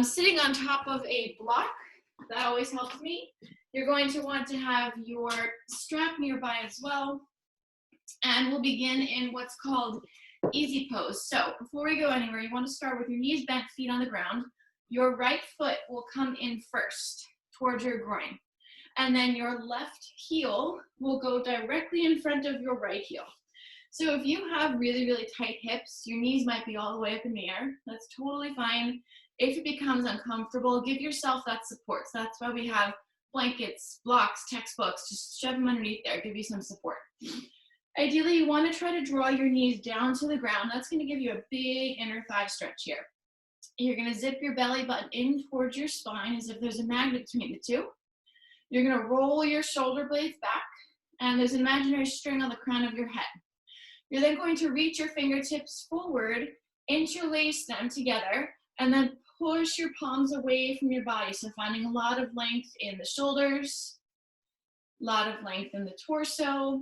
Sitting on top of a block, that always helps me. You're going to want to have your strap nearby as well. And we'll begin in what's called easy pose. So before we go anywhere, you want to start with your knees bent, feet on the ground. Your right foot will come in first towards your groin. And then your left heel will go directly in front of your right heel. So if you have really, really tight hips, your knees might be all the way up in the air. That's totally fine. If it becomes uncomfortable, give yourself that support. So that's why we have blankets, blocks, textbooks. Just shove them underneath there, give you some support. Ideally, you want to try to draw your knees down to the ground. That's going to give you a big inner thigh stretch here. You're going to zip your belly button in towards your spine as if there's a magnet between the two. You're going to roll your shoulder blades back, and there's an imaginary string on the crown of your head. You're then going to reach your fingertips forward, interlace them together, and then push your palms away from your body. So finding a lot of length in the shoulders, a lot of length in the torso.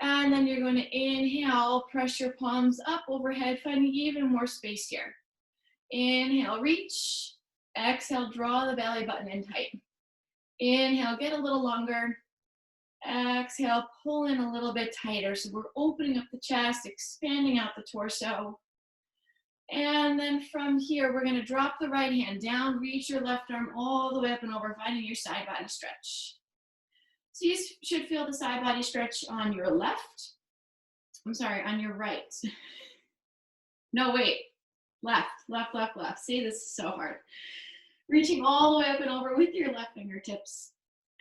And then you're going to inhale, press your palms up overhead, finding even more space here. Inhale, reach. Exhale, draw the belly button in tight. Inhale, get a little longer. Exhale, pull in a little bit tighter. So we're opening up the chest, expanding out the torso. And then from here, we're going to drop the right hand down, reach your left arm all the way up and over, finding your side body stretch. So you should feel the side body stretch on your left. I'm sorry, on your right. No, wait. Left, left, left, left. See, this is so hard. Reaching all the way up and over with your left fingertips.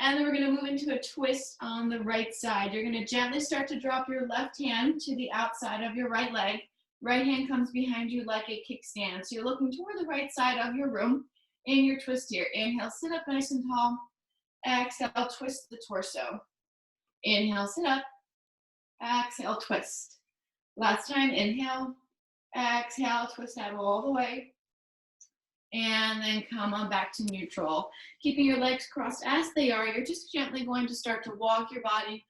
And then we're going to move into a twist on the right side. You're going to gently start to drop your left hand to the outside of your right leg. Right hand comes behind you like a kickstand. So you're looking toward the right side of your room in your twist here. Inhale, sit up nice and tall. Exhale, twist the torso. Inhale, sit up. Exhale, twist. Last time, inhale. Exhale, twist out all the way. And then come on back to neutral. Keeping your legs crossed as they are, you're just gently going to start to walk your body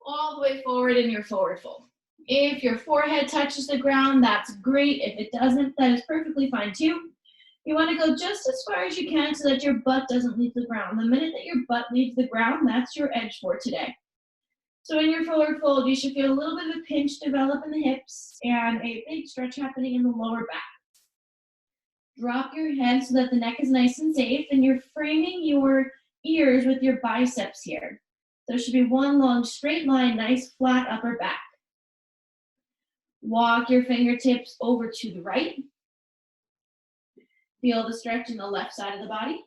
all the way forward in your forward fold. If your forehead touches the ground, that's great. If it doesn't, that is perfectly fine too. You want to go just as far as you can so that your butt doesn't leave the ground. The minute that your butt leaves the ground, that's your edge for today. So in your forward fold, you should feel a little bit of a pinch develop in the hips and a big stretch happening in the lower back. Drop your head so that the neck is nice and safe, and you're framing your ears with your biceps here. So it should be one long straight line, nice flat upper back. Walk your fingertips over to the right. Feel the stretch in the left side of the body.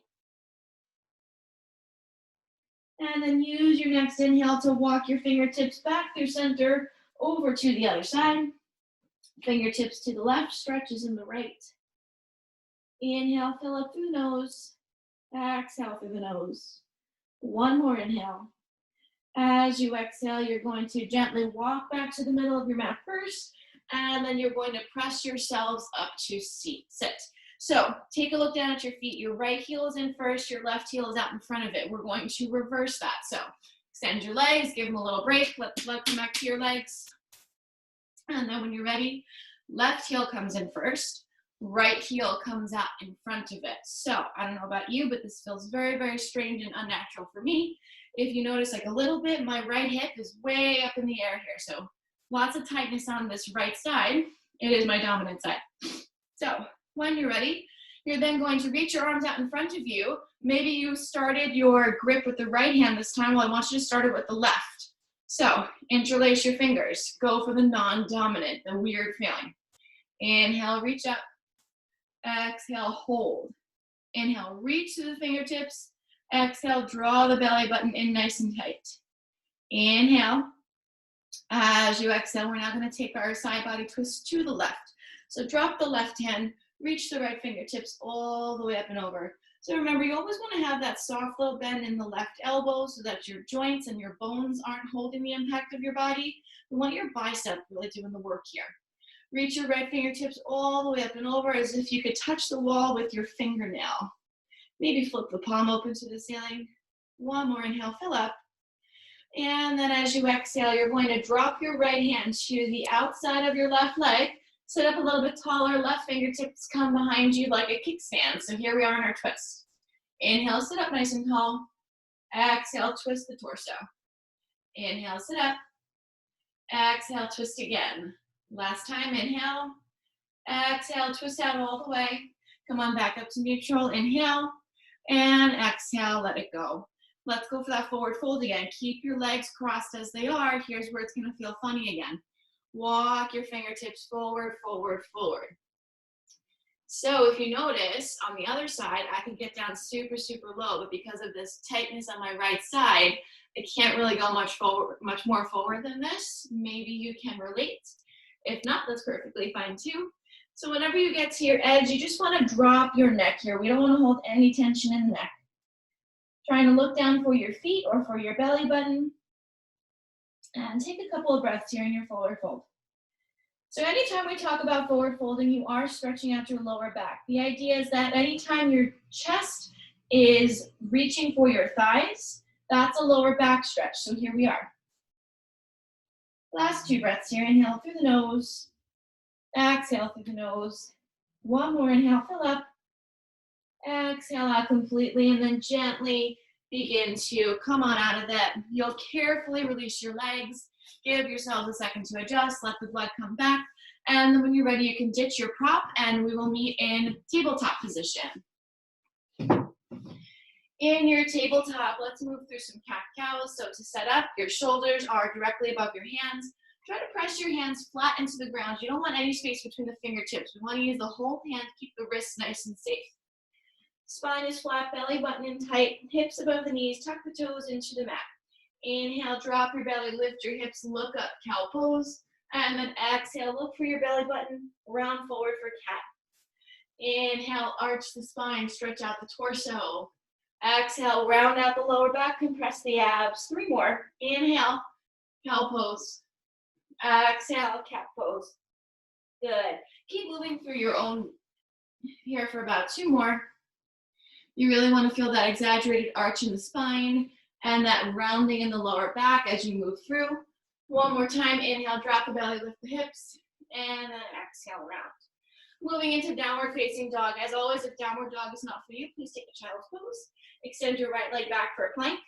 And then use your next inhale to walk your fingertips back through center over to the other side. Fingertips to the left, stretches in the right. Inhale, fill up through the nose. Exhale through the nose. One more inhale. As you exhale, you're going to gently walk back to the middle of your mat first, and then you're going to press yourselves up to sit. So take a look down at your feet. Your right heel is in first, your left heel is out in front of it. We're going to reverse that. So extend your legs, give them a little break, let the blood come back to your legs. And then when you're ready, left heel comes in first, right heel comes out in front of it. So I don't know about you, but this feels very, very strange and unnatural for me. If you notice like a little bit, my right hip is way up in the air here. So lots of tightness on this right side. It is my dominant side. So when you're ready, you're then going to reach your arms out in front of you. Maybe you started your grip with the right hand this time. Well, I want you to start it with the left. So interlace your fingers. Go for the non-dominant, the weird feeling. Inhale, reach up. Exhale, hold. Inhale, reach to the fingertips. Exhale, draw the belly button in nice and tight. Inhale. As you exhale, we're now going to take our side body twist to the left. So drop the left hand, reach the right fingertips all the way up and over. So remember, you always want to have that soft little bend in the left elbow so that your joints and your bones aren't holding the impact of your body. We want your bicep really doing the work here. Reach your right fingertips all the way up and over as if you could touch the wall with your fingernail. Maybe flip the palm open to the ceiling. One more inhale, fill up. And then as you exhale, you're going to drop your right hand to the outside of your left leg. Sit up a little bit taller, left fingertips come behind you like a kickstand. So here we are in our twist. Inhale, sit up nice and tall. Exhale, twist the torso. Inhale, sit up. Exhale, twist again. Last time, inhale. Exhale, twist out all the way. Come on back up to neutral. Inhale. And exhale, let it go. Let's go for that forward fold again. Keep your legs crossed as they are. Here's where it's going to feel funny again. Walk your fingertips forward, forward, forward. So if you notice, on the other side, I can get down super, super low, but because of this tightness on my right side, I can't really go much more forward than this. Maybe you can relate. If not, that's perfectly fine too. So whenever you get to your edge, you just want to drop your neck here. We don't want to hold any tension in the neck. Trying to look down for your feet or for your belly button. And take a couple of breaths here in your forward fold. So anytime we talk about forward folding, you are stretching out your lower back. The idea is that anytime your chest is reaching for your thighs, that's a lower back stretch. So here we are. Last 2 breaths here. Inhale through the nose. Exhale through the nose. One more inhale, fill up. Exhale out completely, and then gently begin to come on out of that. You'll carefully release your legs. Give yourselves a second to adjust. Let the blood come back. And then when you're ready, you can ditch your prop, and we will meet in tabletop position. In your tabletop, let's move through some cat-cows. So to set up, your shoulders are directly above your hands. Try to press your hands flat into the ground. You don't want any space between the fingertips. We want to use the whole hand to keep the wrists nice and safe. Spine is flat, belly button in tight, hips above the knees, tuck the toes into the mat. Inhale, drop your belly, lift your hips, look up, cow pose. And then exhale, look for your belly button, round forward for cat. Inhale, arch the spine, stretch out the torso. Exhale, round out the lower back, compress the abs. 3 more. Inhale, cow pose. Exhale, cat pose. Good. Keep moving through your own here for about 2 more. You really want to feel that exaggerated arch in the spine and that rounding in the lower back as you move through. 1 more time. Inhale, drop the belly, lift the hips, and then exhale, round. Moving into downward facing dog. As always, if downward dog is not for you, please take a child's pose. Extend your right leg back for a plank.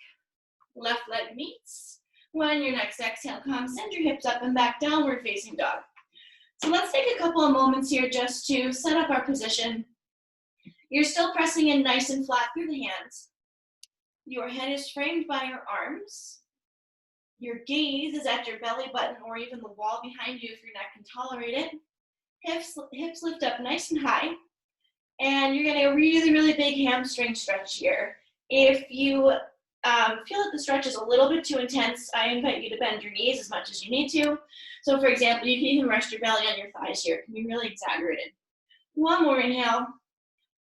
Left leg meets. When your next exhale comes, send your hips up and back, downward facing dog. So let's take a couple of moments here just to set up our position. You're still pressing in nice and flat through the hands. Your head is framed by your arms. Your gaze is at your belly button or even the wall behind you if your neck can tolerate it. Hips lift up nice and high. And you're getting a really, really big hamstring stretch here. If you feel that the stretch is a little bit too intense, I invite you to bend your knees as much as you need to. So for example, you can even rest your belly on your thighs here. It can be really exaggerated. 1 more inhale.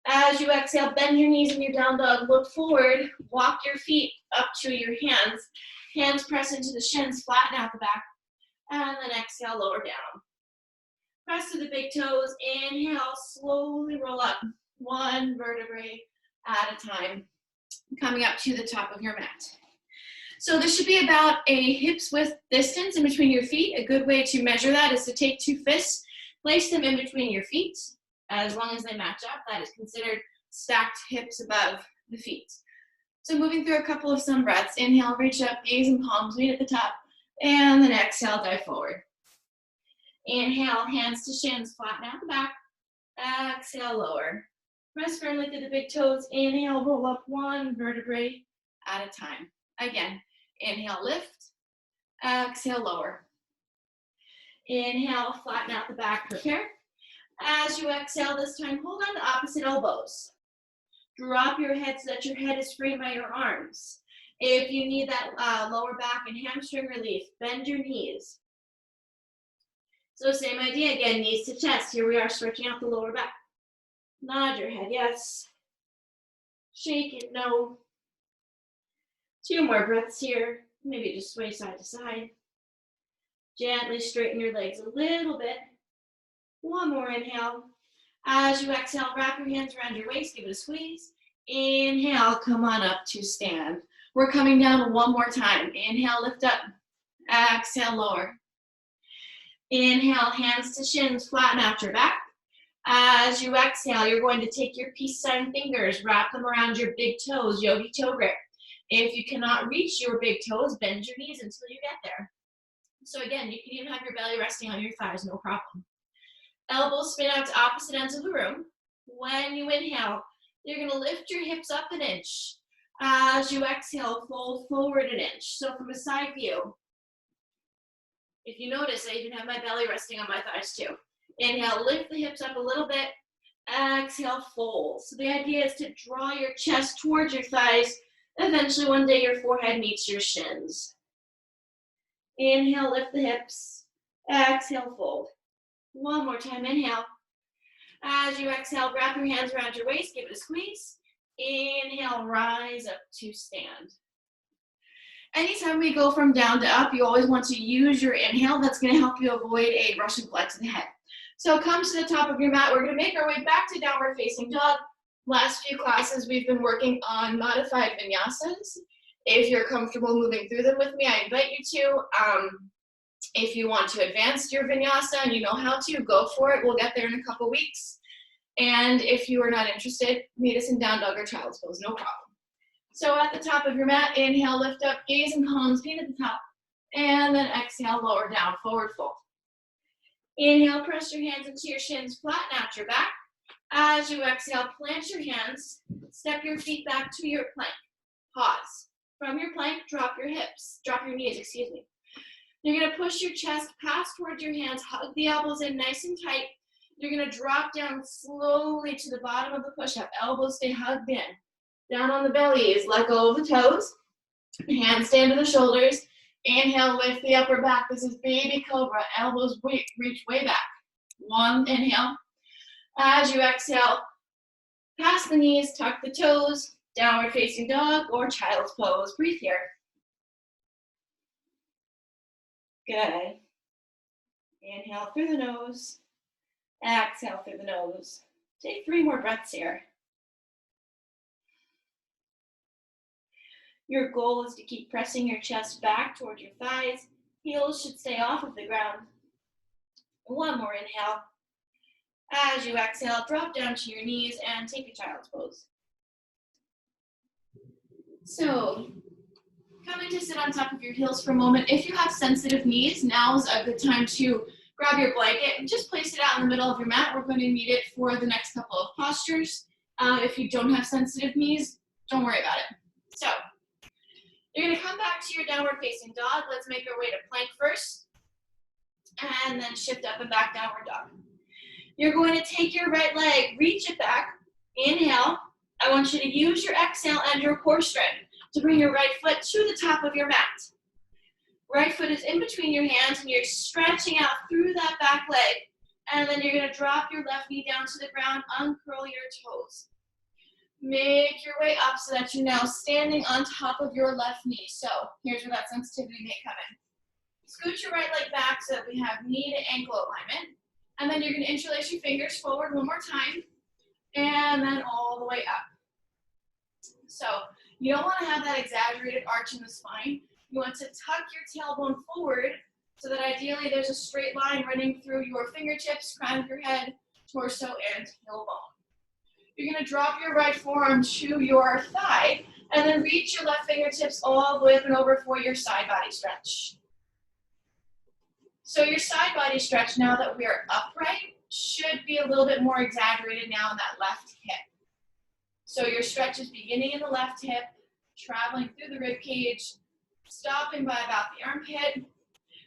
As you exhale, bend your knees in your down dog. Look forward. Walk your feet up to your hands. Hands press into the shins, flatten out the back. And then exhale, lower down. Press to the big toes. Inhale, slowly roll up. 1 vertebrae at a time. Coming up to the top of your mat. So there should be about a hips width distance in between your feet. A good way to measure that is to take 2 fists, place them in between your feet. As long as they match up, that is considered stacked hips above the feet. So moving through a couple of sun breaths. Inhale, reach up, gaze and palms meet at the top. And then exhale, dive forward. Inhale, hands to shins, flatten out the back. Exhale, lower. Press firmly through the big toes. Inhale, roll up 1 vertebrae at a time. Again, inhale, lift. Exhale, lower. Inhale, flatten out the back, prepare. As you exhale this time, hold on to opposite elbows. Drop your head so that your head is framed by your arms. If you need that lower back and hamstring relief, bend your knees. So same idea again, knees to chest. Here we are stretching out the lower back. Nod your head, yes. Shake it, no. 2 more breaths here. Maybe just sway side to side. Gently straighten your legs a little bit. 1 more inhale. As you exhale, wrap your hands around your waist, give it a squeeze. Inhale, come on up to stand. We're coming down 1 more time. Inhale, lift up. Exhale, lower. Inhale, hands to shins, flatten out your back. As you exhale, you're going to take your peace sign fingers, wrap them around your big toes, yogi toe grip. If you cannot reach your big toes, bend your knees until you get there. So again, you can even have your belly resting on your thighs, no problem. Elbows spin out to opposite ends of the room. When you inhale, you're gonna lift your hips up an inch. As you exhale, fold forward an inch. So from a side view, if you notice, I even have my belly resting on my thighs too. Inhale, lift the hips up a little bit. Exhale, fold. So the idea is to draw your chest towards your thighs. Eventually, one day, your forehead meets your shins. Inhale, lift the hips. Exhale, fold. One more time, inhale. As you exhale, wrap your hands around your waist, give it a squeeze. Inhale, rise up to stand. Anytime we go from down to up, you always want to use your inhale. That's going to help you avoid a Russian flex to the head. So come to the top of your mat. We're going to make our way back to downward facing dog. Last few classes, we've been working on modified vinyasas. If you're comfortable moving through them with me, I invite you to. If you want to advance your vinyasa and you know how to, go for it. We'll get there in a couple weeks. And if you are not interested, meet us in down dog or child's pose, no problem. So at the top of your mat, inhale, lift up, gaze and palms, feet at the top. And then exhale, lower down, forward fold. Inhale, press your hands into your shins, flatten out your back. As you exhale, plant your hands, step your feet back to your plank. Pause. From your plank, drop your knees, excuse me. You're gonna push your chest past towards your hands, hug the elbows in nice and tight. You're gonna drop down slowly to the bottom of the push-up. Elbows stay hugged in. Down on the bellies, let go of the toes. Hands stand to the shoulders. Inhale, lift the upper back. This is baby cobra. Elbows reach way back. One, inhale. As you exhale, pass the knees, tuck the toes, downward facing dog or child's pose. Breathe here. Good. Inhale through the nose. Exhale through the nose. Take 3 more breaths here. Your goal is to keep pressing your chest back toward your thighs. Heels should stay off of the ground. One more inhale. As you exhale, drop down to your knees and take a child's pose. So, coming to sit on top of your heels for a moment. If you have sensitive knees, now's a good time to grab your blanket and just place it out in the middle of your mat. We're going to need it for the next couple of postures. If you don't have sensitive knees, don't worry about it. So, you're going to come back to your downward facing dog. Let's make our way to plank first. And then shift up and back, downward dog. You're going to take your right leg, reach it back. Inhale. I want you to use your exhale and your core strength to bring your right foot to the top of your mat. Right foot is in between your hands and you're stretching out through that back leg. And then you're going to drop your left knee down to the ground, uncurl your toes. Make your way up so that you're now standing on top of your left knee. So here's where that sensitivity may come in. Scoot your right leg back so that we have knee to ankle alignment. And then you're going to interlace your fingers forward one more time. And then all the way up. So you don't want to have that exaggerated arch in the spine. You want to tuck your tailbone forward so that ideally there's a straight line running through your fingertips, crown of your head, torso, and tailbone. You're going to drop your right forearm to your thigh and then reach your left fingertips all the way up and over for your side body stretch. So your side body stretch, now that we are upright, should be a little bit more exaggerated now in that left hip. So your stretch is beginning in the left hip, traveling through the rib cage, stopping by about the armpit.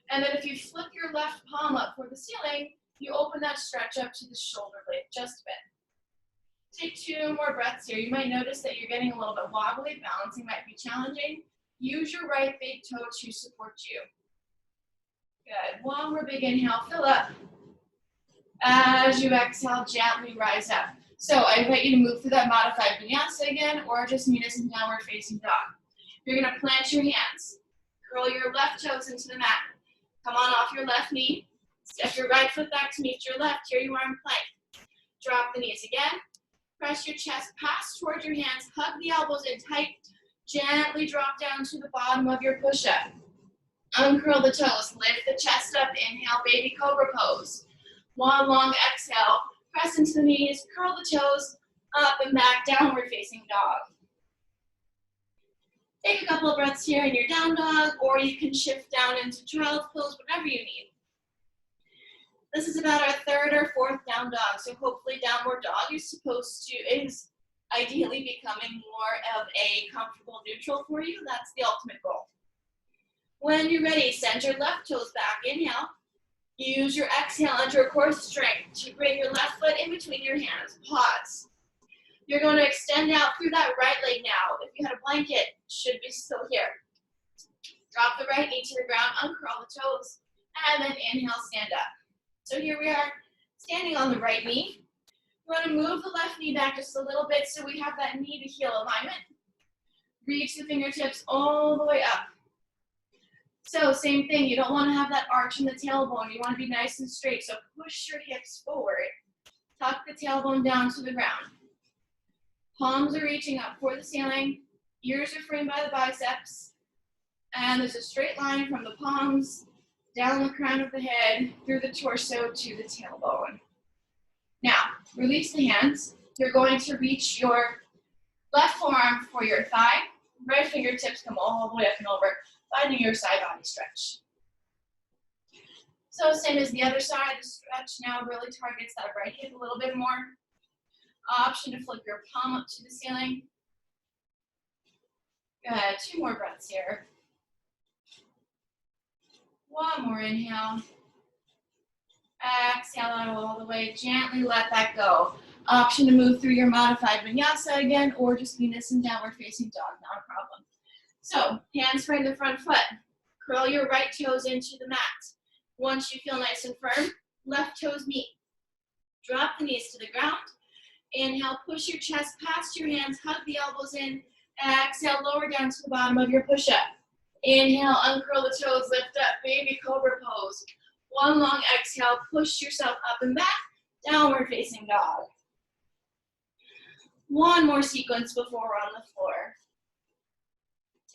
And then if you flip your left palm up for the ceiling, you open that stretch up to the shoulder blade just a bit. Take 2 more breaths here. You might notice that you're getting a little bit wobbly. Balancing might be challenging. Use your right big toe to support you. Good. One more big inhale. Fill up. As you exhale, gently rise up. So I invite you to move through that modified vinyasa again, or just meet us in downward facing dog. You're going to plant your hands. Curl your left toes into the mat. Come on off your left knee. Step your right foot back to meet your left. Here you are in plank. Drop the knees again. Press your chest past towards your hands. Hug the elbows in tight. Gently drop down to the bottom of your push-up. Uncurl the toes, lift the chest up, inhale, baby cobra pose. One long exhale, press into the knees, curl the toes, up and back, downward facing dog. Take a couple of breaths here in your down dog, or you can shift down into child's pose, whatever you need. This is about our third or fourth down dog, so hopefully downward dog is ideally becoming more of a comfortable neutral for you. That's the ultimate goal. When you're ready, send your left toes back, inhale. Use your exhale under your core strength to bring your left foot in between your hands. Pause. You're going to extend out through that right leg now. If you had a blanket, it should be still here. Drop the right knee to the ground, uncurl the toes, and then inhale, stand up. So here we are, standing on the right knee. We're going to move the left knee back just a little bit so we have that knee to heel alignment. Reach the fingertips all the way up. So same thing, you don't want to have that arch in the tailbone. You want to be nice and straight, so push your hips forward. Tuck the tailbone down to the ground. Palms are reaching up for the ceiling. Ears are framed by the biceps. And there's a straight line from the palms, down the crown of the head, through the torso to the tailbone. Now, release the hands. You're going to reach your left forearm for your thigh. Right fingertips come all the way up and over, finding your side body stretch. So same as the other side, the stretch now really targets that right hip a little bit more. Option to flip your palm up to the ceiling. Good, 2 more breaths here. One more inhale. Exhale out all the way, gently let that go. Option to move through your modified vinyasa again, or just be this in downward facing dog, not a problem. So, hands frame the front foot. Curl your right toes into the mat. Once you feel nice and firm, left toes meet. Drop the knees to the ground. Inhale, push your chest past your hands, hug the elbows in. Exhale, lower down to the bottom of your push-up. Inhale, uncurl the toes, lift up, baby cobra pose. One long exhale, push yourself up and back, downward facing dog. One more sequence before we're on the floor.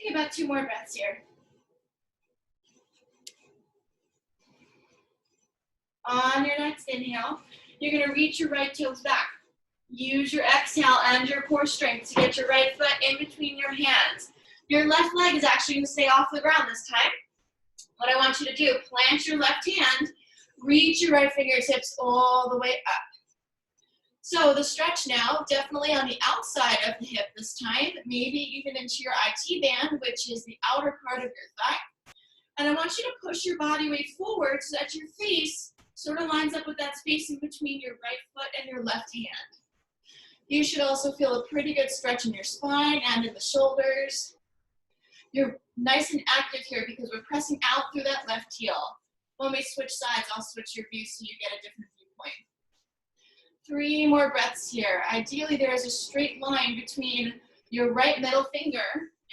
Take about 2 more breaths here. On your next inhale, you're going to reach your right toes back. Use your exhale and your core strength to get your right foot in between your hands. Your left leg is actually going to stay off the ground this time. What I want you to do, plant your left hand, reach your right fingertips all the way up. So the stretch now, definitely on the outside of the hip this time, maybe even into your IT band, which is the outer part of your thigh. And I want you to push your body weight forward so that your face sort of lines up with that space in between your right foot and your left hand. You should also feel a pretty good stretch in your spine and in the shoulders. You're nice and active here because we're pressing out through that left heel. When we switch sides, I'll switch your view so you get a different viewpoint. 3 more breaths here. Ideally, there is a straight line between your right middle finger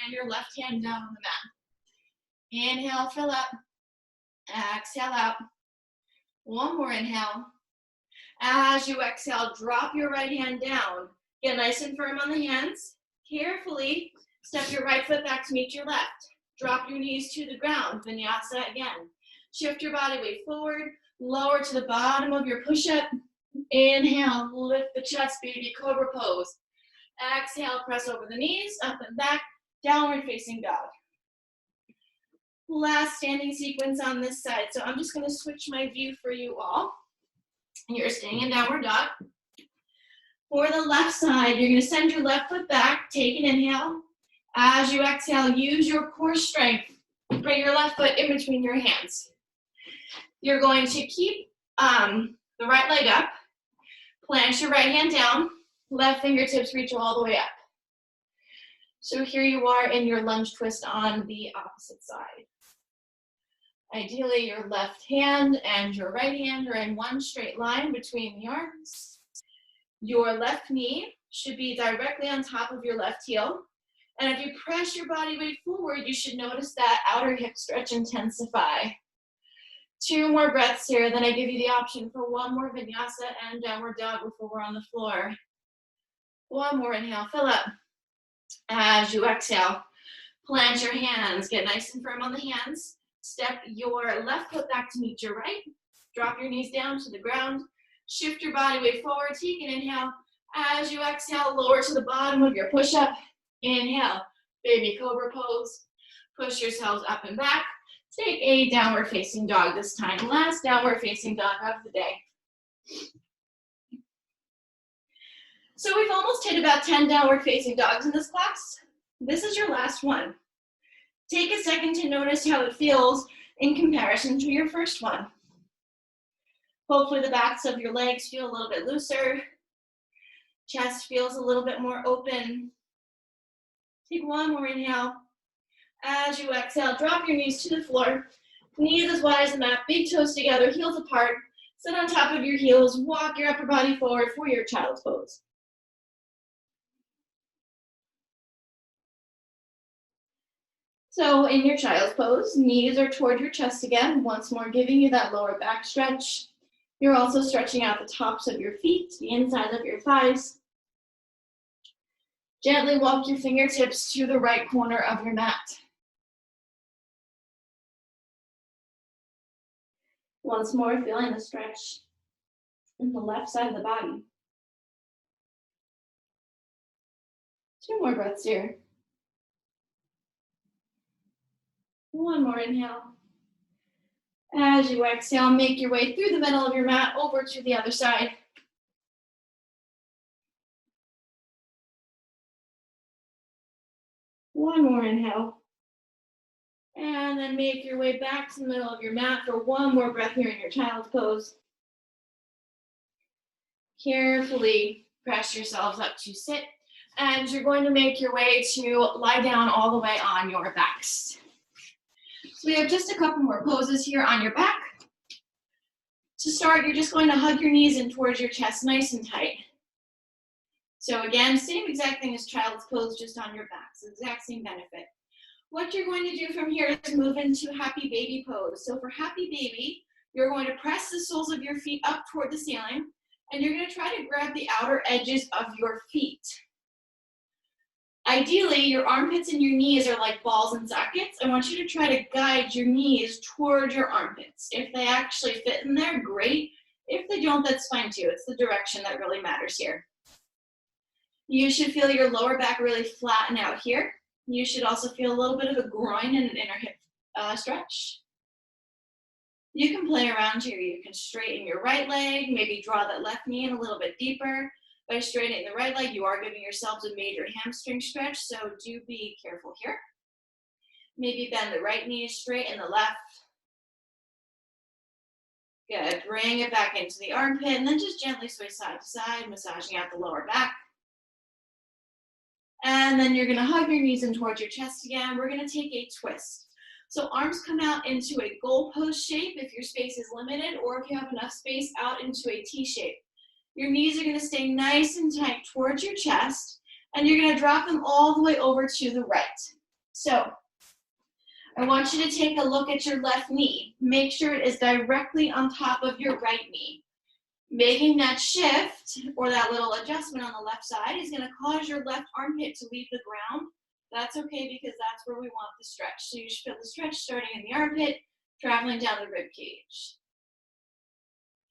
and your left hand down on the mat. Inhale, fill up. Exhale out. One more inhale. As you exhale, drop your right hand down. Get nice and firm on the hands. Carefully step your right foot back to meet your left. Drop your knees to the ground. Vinyasa again. Shift your body weight forward. Lower to the bottom of your push-up. Inhale, lift the chest, baby cobra pose. Exhale, press over the knees, up and back, downward facing dog. Last standing sequence on this side. So I'm just going to switch my view for you all. You're staying in downward dog. For the left side, you're going to send your left foot back, take an inhale. As you exhale, use your core strength. Bring your left foot in between your hands. You're going to keep the right leg up. Plant your right hand down. Left fingertips reach all the way up. So here you are in your lunge twist on the opposite side. Ideally, your left hand and your right hand are in one straight line between the arms. Your left knee should be directly on top of your left heel. And if you press your body weight forward, you should notice that outer hip stretch intensify. 2 more breaths here, then I give you the option for 1 more vinyasa and downward dog before we're on the floor. 1 more inhale, fill up. As you exhale, plant your hands, get nice and firm on the hands. Step your left foot back to meet your right. Drop your knees down to the ground. Shift your body weight forward. Take an inhale. As you exhale, lower to the bottom of your push-up. Inhale, baby cobra pose. Push yourselves up and back. Take a downward facing dog this time. Last downward facing dog of the day. So we've almost hit about 10 downward facing dogs in this class. This is your last one. Take a second to notice how it feels in comparison to your first one. Hopefully the backs of your legs feel a little bit looser. Chest feels a little bit more open. Take one more inhale. As you exhale, drop your knees to the floor. Knees as wide as the mat, big toes together, heels apart. Sit on top of your heels, walk your upper body forward for your child's pose. So in your child's pose, knees are toward your chest again, once more giving you that lower back stretch. You're also stretching out the tops of your feet, the inside of your thighs. Gently walk your fingertips to the right corner of your mat. Once more, feeling the stretch in the left side of the body. 2 more breaths here. One more inhale. As you exhale, make your way through the middle of your mat over to the other side. One more inhale. And then make your way back to the middle of your mat for one more breath here in your child's pose. Carefully press yourselves up to sit. And you're going to make your way to lie down all the way on your backs. So we have just a couple more poses here on your back. To start, you're just going to hug your knees in towards your chest nice and tight. So again, same exact thing as child's pose, just on your back. So exact same benefit. What you're going to do from here is move into happy baby pose. So for happy baby, you're going to press the soles of your feet up toward the ceiling, and you're going to try to grab the outer edges of your feet. Ideally, your armpits and your knees are like balls and sockets. I want you to try to guide your knees toward your armpits. If they actually fit in there, great. If they don't, that's fine too. It's the direction that really matters here. You should feel your lower back really flatten out here. You should also feel a little bit of a groin and an inner hip stretch. You can play around here. You can straighten your right leg, maybe draw that left knee in a little bit deeper. By straightening the right leg, you are giving yourselves a major hamstring stretch, so do be careful here. Maybe bend the right knee straight and the left. Good. Bring it back into the armpit, and then just gently sway side to side, massaging out the lower back. And then you're going to hug your knees in towards your chest again. We're going to take a twist. So arms come out into a goalpost shape if your space is limited, or if you have enough space, out into a T shape. Your knees are going to stay nice and tight towards your chest, and you're going to drop them all the way over to the right. So I want you to take a look at your left knee. Make sure it is directly on top of your right knee. Making that shift, or that little adjustment on the left side, is going to cause your left armpit to leave the ground. That's okay, because that's where we want the stretch. So you should feel the stretch starting in the armpit, traveling down the rib cage.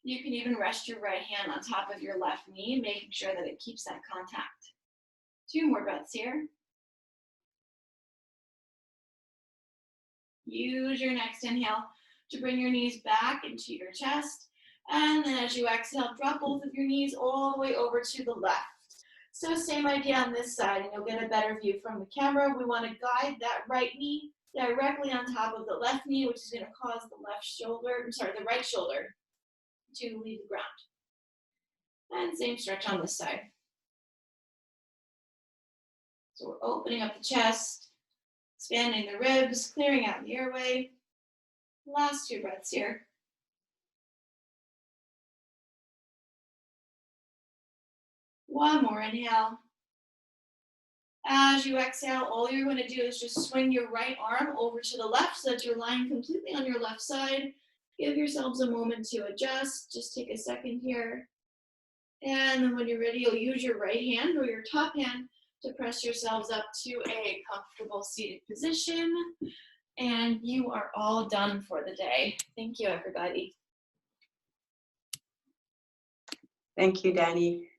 You can even rest your right hand on top of your left knee, making sure that it keeps that contact. 2 more breaths here. Use your next inhale to bring your knees back into your chest. And then as you exhale, drop both of your knees all the way over to the left. So same idea on this side, and you'll get a better view from the camera. We want to guide that right knee directly on top of the left knee, which is going to cause the the right shoulder to leave the ground. And same stretch on this side. So we're opening up the chest, expanding the ribs, clearing out the airway. Last 2 breaths here. One more inhale. As you exhale, all you're going to do is just swing your right arm over to the left so that you're lying completely on your left side. Give yourselves a moment to adjust. Just take a second here. And then when you're ready, you'll use your right hand or your top hand to press yourselves up to a comfortable seated position. And you are all done for the day. Thank you, everybody. Thank you, Dani.